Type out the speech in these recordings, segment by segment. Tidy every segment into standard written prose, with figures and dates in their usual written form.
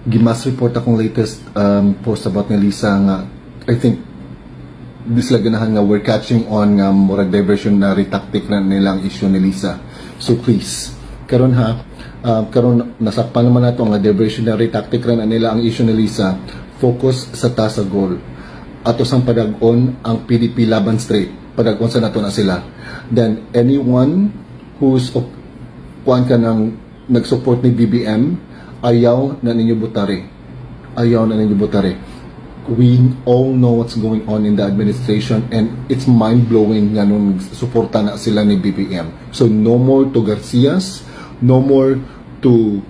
gimas report akong latest post about ni Lisa nga I think this ganahan nga we're catching on nga murag diversionary tactic na nilang issue ni Lisa. So please, karon karon nasakpan naman nato nga diversionary tactic na nila ang issue ni Lisa. Focus sa tasa goal. Ato sang padag-on ang PDP laban straight. Padag-on sa nato na sila. Then anyone who's kuan ka nang nag-support ni BBM, ayaw na ninyo butare. Ayaw na ninyo butare. We all know what's going on in the administration and it's mind-blowing nga nung suporta na sila ni BBM. So no more to Garcias, no more to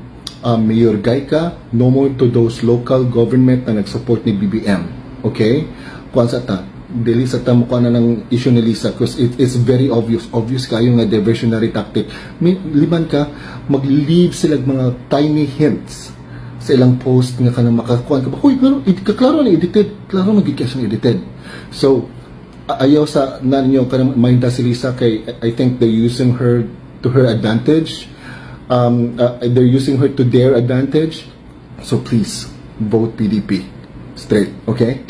Mayor Gaika, no more to those local government na nag-support ni BBM. Okay? Kuan sa ta, dili sa ta mukha na ng issue ni Lisa because it is very obvious kayo nga diversionary tactic. Liban ka, mag-leave sila mga tiny hints sa ilang post nga kanang makakuan ka ba, uy, klaro na edited, klaro magiging siyang edited. So, ayaw sa na ninyo kanang minda si Lisa kay I think they're using her to her advantage. They're using her to their advantage. So please, vote PDP. Straight, okay?